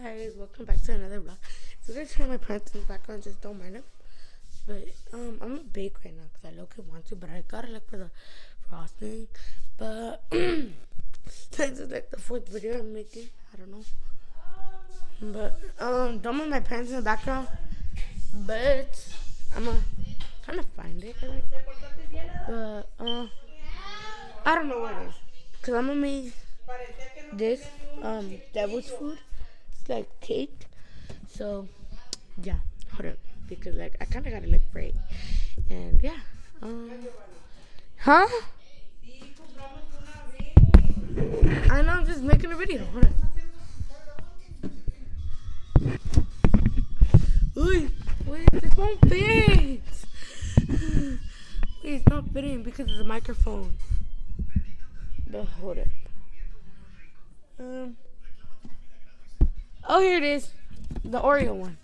guys, welcome back to another vlog. So I'm gonna turn my parents in the background, just don't mind them. But I'm gonna bake right now because I low-key want to, but I gotta look for the frosting. But this is like the fourth video I'm making. I don't know. But don't mind my parents in the background. But I'm gonna kind of find it. But I don't know what it is. Cause I'm gonna make this devil's food. It's like cake. So yeah, hold up, because like I kind of gotta look for it. And yeah, huh? I know, I'm just making a video. Hold on. Wait, this won't fit. Wait, it's not fitting because of the microphone. But hold up. Oh, here it is. The Oreo one.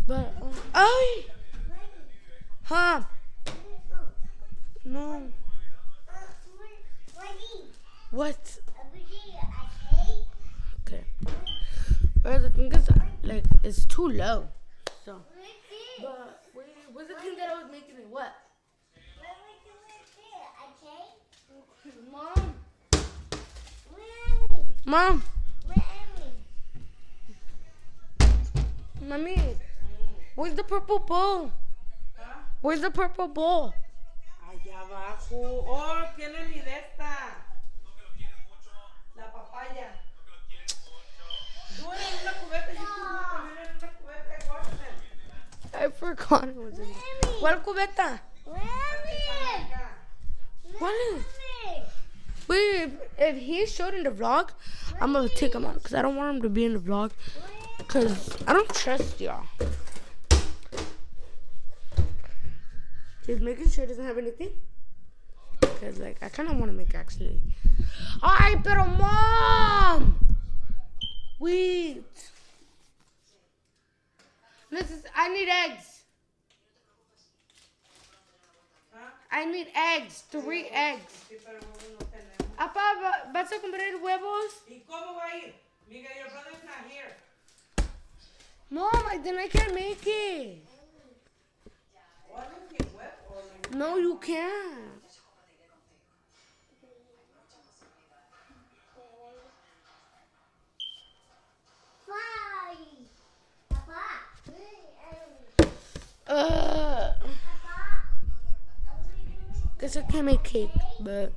But, oh! Huh? No. What? Okay. But the thing is, like, it's too low. So. But, wait, what's the thing that I was making it? What? Mom? Mom? Mommy, where's the purple bowl? Where's the purple bowl? Allá abajo. Oh, tiene mi de esta. La papaya. Tú eres una cubeta y tú también eres una cubeta. Guárdame. I forgot it was in there. ¿Cuál cubeta? ¿Cuál es? Wait, if he showed in the vlog, I'm gonna take him out because I don't want him to be in the vlog because I don't trust y'all. Just making sure it doesn't have anything. Because, like, I kind of want to make actually. Ay, pero mom! Wait. I need eggs. I need eggs. 3 eggs. Apa, ¿vas a comprar huevos? ¿Y cómo va a ir? Miguel, your brother's not here. Mom, then I can't make it. No, you can't. Guess I can't make cake, but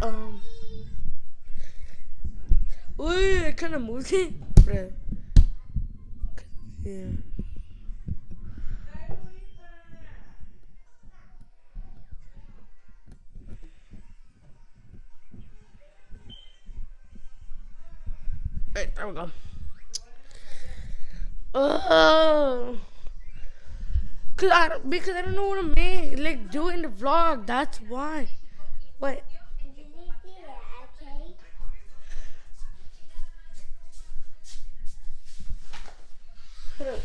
ooh, I kind of moved it. Yeah. Right, there we go. Because I don't know what to make. Like, do it in the vlog. That's why. What?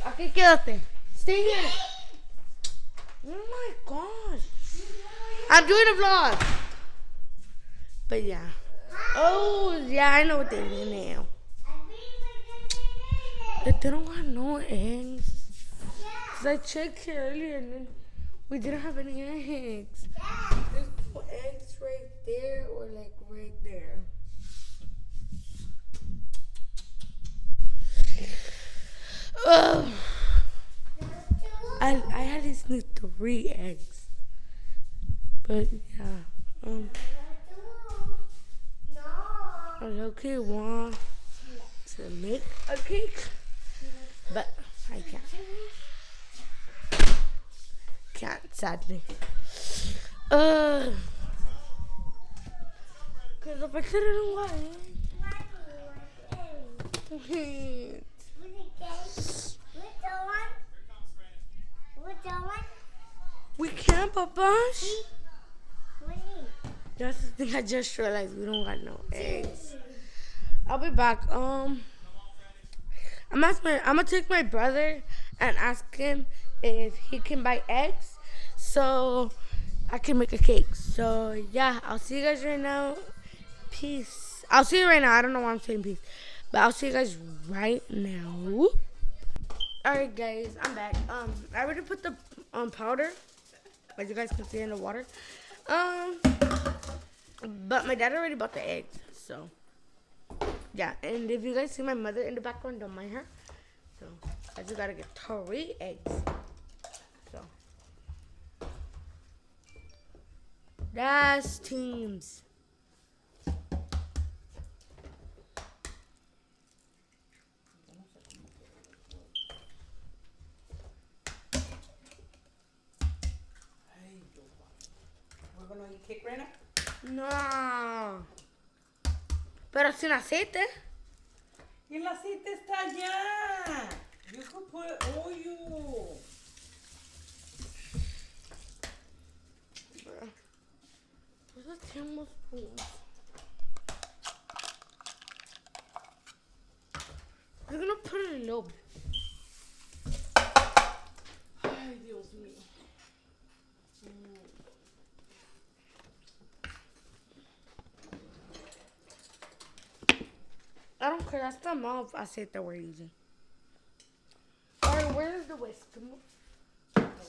Aquí quédate. Stay here. Oh my gosh. I'm doing a vlog. But yeah. Oh, yeah, I know what they do now. But they don't got no eggs. Because I checked here earlier and then we didn't have any eggs. There's no eggs right there or like right there. I had these need 3 eggs. But yeah. I low-key want to make a cake, but I can't. Can't, sadly. Cause if I couldn't want it. We can't, Papa. That's the thing I just realized. We don't got no eggs. I'll be back. I'm gonna take my brother and ask him is he can buy eggs, so I can make a cake. So yeah, I'll see you guys right now. Peace. I'll see you right now. I don't know why I'm saying peace, but I'll see you guys right now. Alright guys, I'm back. I already put the powder, as you guys can see in the water. But my dad already bought the eggs, so yeah. And if you guys see my mother in the background, don't mind her. So I just gotta get 3 eggs. So that's teams. We're gonna eat cake right now. No. Pero sin aceite. Y el aceite está allá. You could put oil. Where's the tablespoon? We're gonna put it in a little bit. Ay, Dios mío. I don't care. That's the amount of aceite that we're using. Alright, where's the whisk? The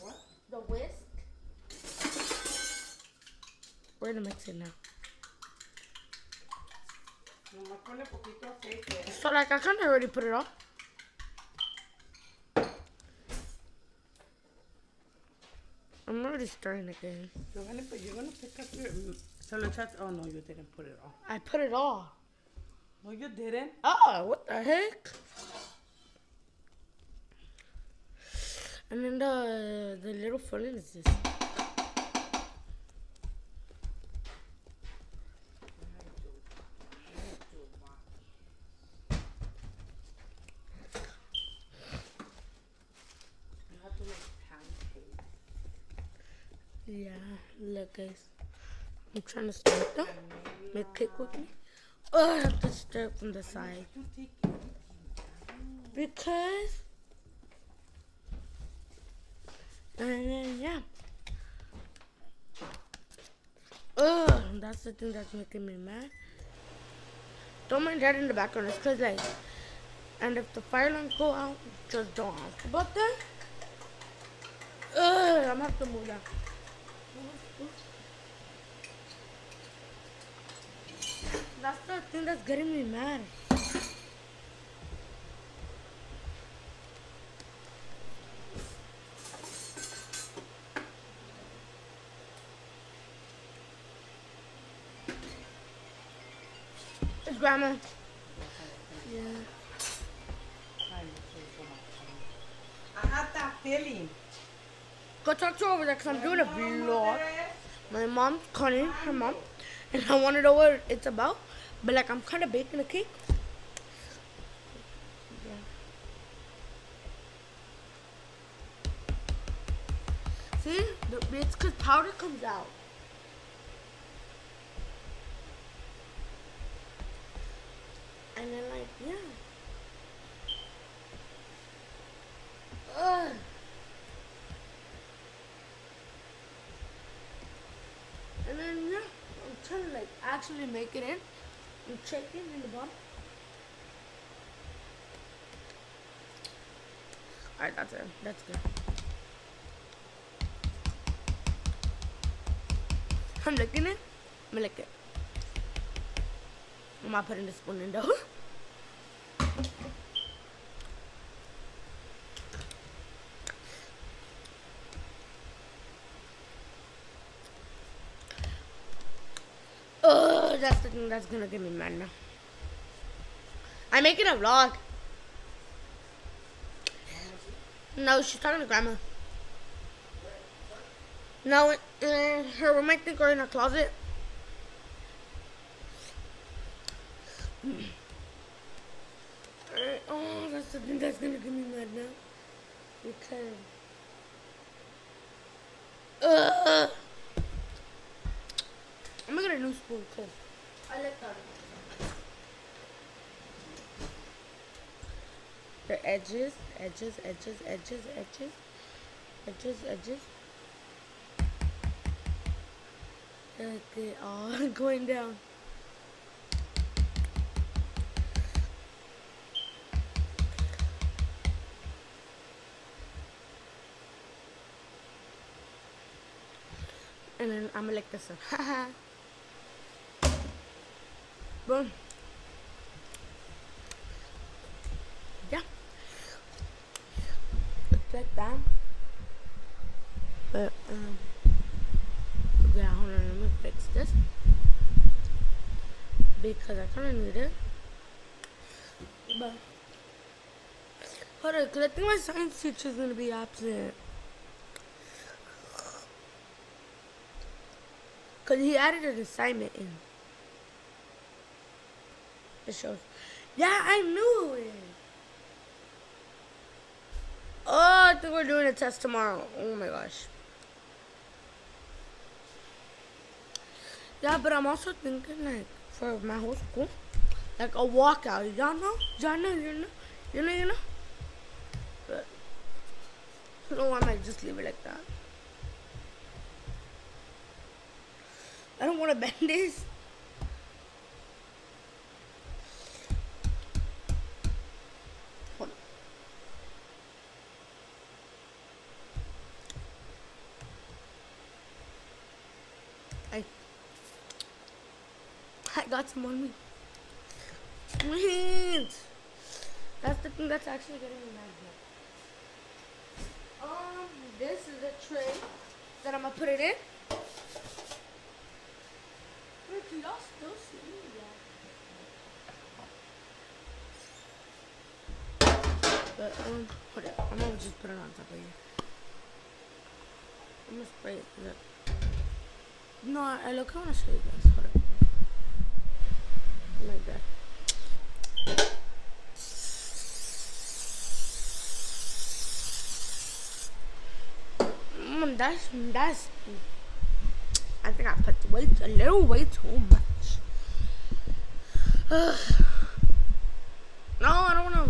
what? The whisk. We're gonna mix it now. Nomás ponle poquito aceite. So like I kinda already put it on. I'm already stirring again. You're gonna pick up your. So lo echas. Oh no, you didn't put it on. I put it all. No, you didn't. Oh, what the heck? And then the little filling is this. You have to make pancakes. Yeah, look guys. I'm trying to stir it up. Make cake with me. Oh, I have to stir it from the side. You take everything down. Because yeah. Ugh, that's the thing that's making me mad. Don't mind that in the background. It's cause like, and if the fire lines go out, just don't ask about that. Ugh, I'm gonna have to move that. That's the thing that's getting me mad. It's grandma. Yeah. I have that feeling. Go talk to her over there because I'm doing a vlog. My mom's calling her mom. And I want to know what it's about. But like I'm kind of baking a cake. Yeah. See? It's because powder comes out. And then like, yeah. Ugh. And then yeah, I'm trying to like actually make it in. I'm checking in the bottom. Alright, that's it. That's good. I'm licking it. I'm gonna lick it. I'm not putting the spoon in though. Oh, that's the thing that's gonna get me mad now. I'm making a vlog. No, she's talking to grandma. No, her room, I think, or in her closet. Oh, that's the thing that's gonna get me mad now. Because. I'm gonna get a new spoon, because I like that. The edges. edges. Like they are going down. And then I'm gonna lick this one. Boom. Yeah. Looks like that. But yeah, hold on, let me fix this. Because I kinda need it. But hold on, cause I think my science teacher is gonna be absent. Cause he added an assignment in. It shows. Yeah, I knew it. Oh, I think we're doing a test tomorrow. Oh my gosh. Yeah, but I'm also thinking like for my whole school, like a walkout. Y'all know? You know? But no, I might just leave it like that. I don't want to bend this. Hold on. I got some on me. Sweet. That's the thing that's actually getting me mad here. This is the tray that I'm gonna put it in. Wait, can y'all still see me? Yeah. But hold it. I'm gonna just put it on top of here. I'm gonna spray it. Look. No, I look. I wanna show you guys. Hold it. Like that. That's. I think I put a little way too much. No, I don't know.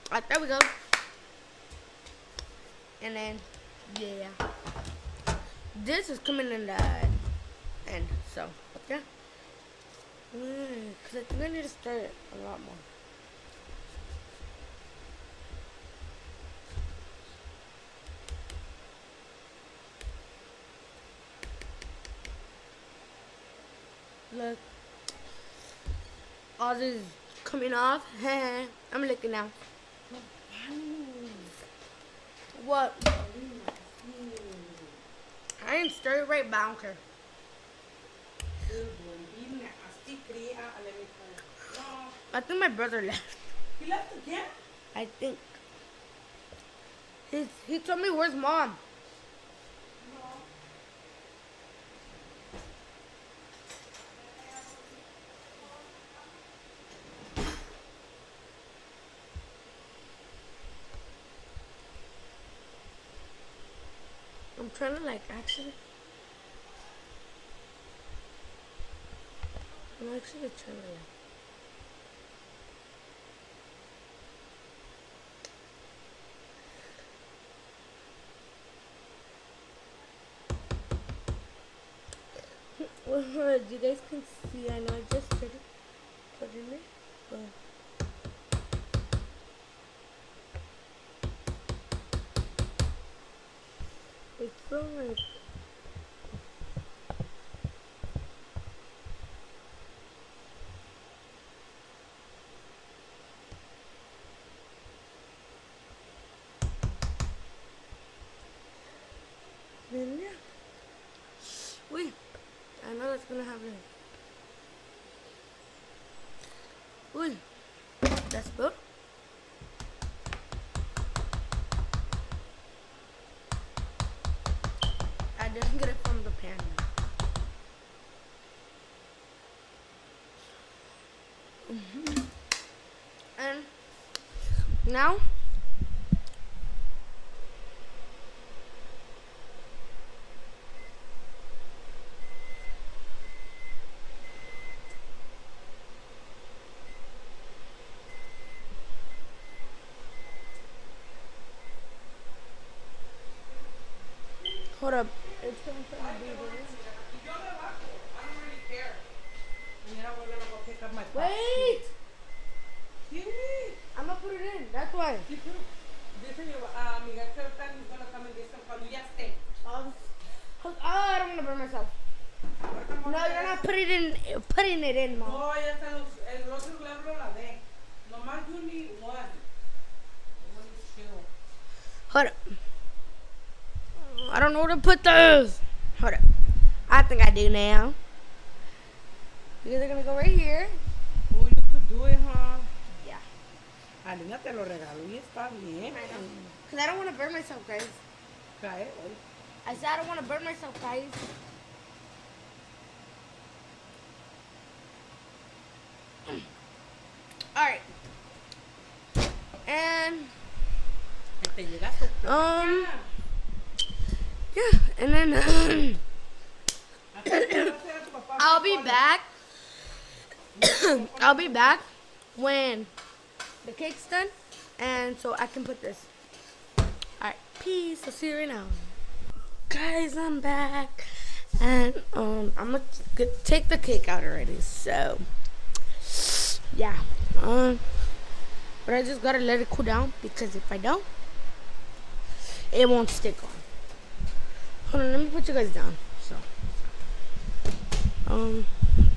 Alright, there we go. And then, yeah. This is coming in the end, so, okay. Because I think I need to stir it a lot more. Look. All this is coming off. I'm licking now. What? I ain't stir it right, but I don't care. I think my brother left. He left again? I think. He told me, where's mom? I'm trying to actually. I'm actually trying to well, you guys can see, I know I just put in it, but it's so then yeah. Wait, I know that's gonna happen. Wait, that's good. I didn't get it from the pan. And now up. It's coming from the beavers. Yo me bajo. I don't really care. Mañana we're gonna go pick up my pop. Wait! ¿Qué? I'm gonna put it in. That's why. Sí, pero dice mi amiga que ahorita he's gonna come and get some cuando ya esté. Oh, I don't want to burn myself. No, you're not putting it in, Mom. No, ya está el otro glove lo lavé. Nomás you need one. One is chill. Hold up. I don't know where to put those. Hold up. I think I do now. You guys are gonna go right here. Oh, you could do it, huh? Yeah. Alina te lo regaló y está bien. Because I don't want to burn myself, guys. Cae hoy. I said I don't want to burn myself, guys. Alright. And, Te llega tu yeah, and then, I'll be back. I'll be back when the cake's done, and so I can put this. Alright, peace. I'll see you right now. Guys, I'm back, and I'm gonna take the cake out already. So, yeah, but I just gotta let it cool down because if I don't, it won't stick on. Hold on, let me put you guys down. So,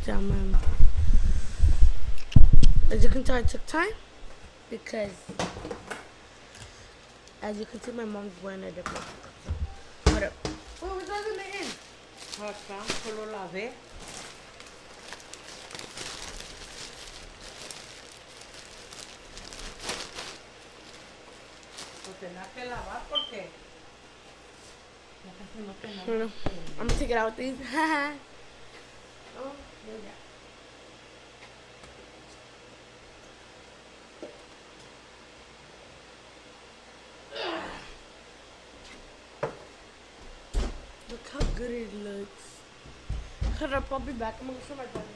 down my. As you can tell, it took time because, as you can see, my mom's wearing a different. What up? Oh, we're talking the end. Acá, solo lavé. Pues tenés que lavar porque ya casi no tenemos. I'm gonna take it out with these. Oh, there we go. Look how good it looks. Hold up, I'll be back. I'm gonna show my brother.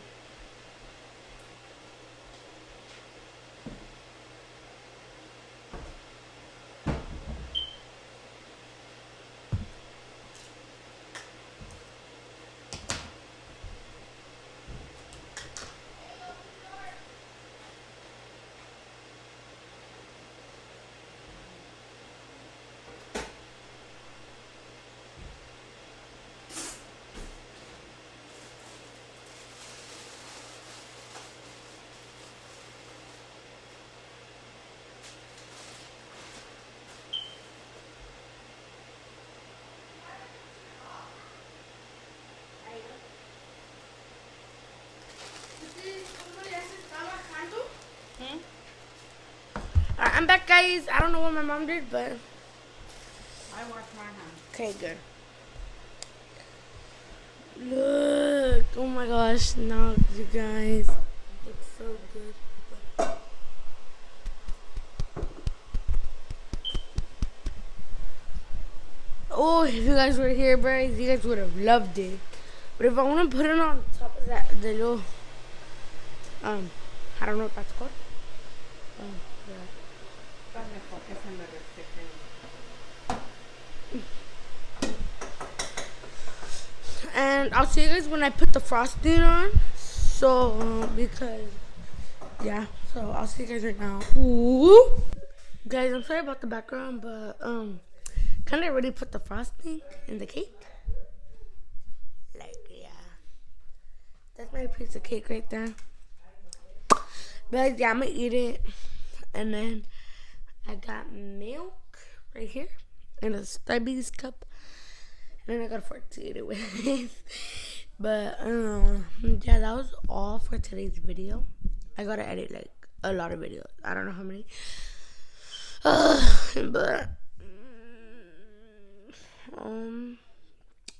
Alright, I'm back, guys. I don't know what my mom did, but I wash my hands. okay, good. Look, oh my gosh, now you guys, it's so good. Oh, if you guys were here, bro, you guys would have loved it. But if I want to put it on top of that, the little, I don't know what that's called. Yeah. Está mejor que se me respeten. And I'll see you guys when I put the frosting on. So, because, yeah. So, I'll see you guys right now. Ooh. Guys, I'm sorry about the background, but, kind of already put the frosting in the cake. Like, yeah. That's my piece of cake right there. But, yeah, I'm going to eat it. And then, I got milk right here in a Starbucks cup. And then I got a fork to eat it with. But, yeah, that was all for today's video. I gotta edit, like, a lot of videos. I don't know how many. But,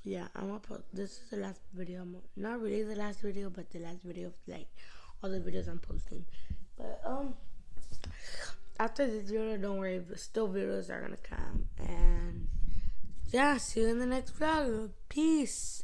yeah, I'm gonna post. This is the last video. Not really the last video, but the last video of, like, all the videos I'm posting. But, after this video, don't worry, still videos are gonna come. And, yeah, see you in the next vlog. Peace.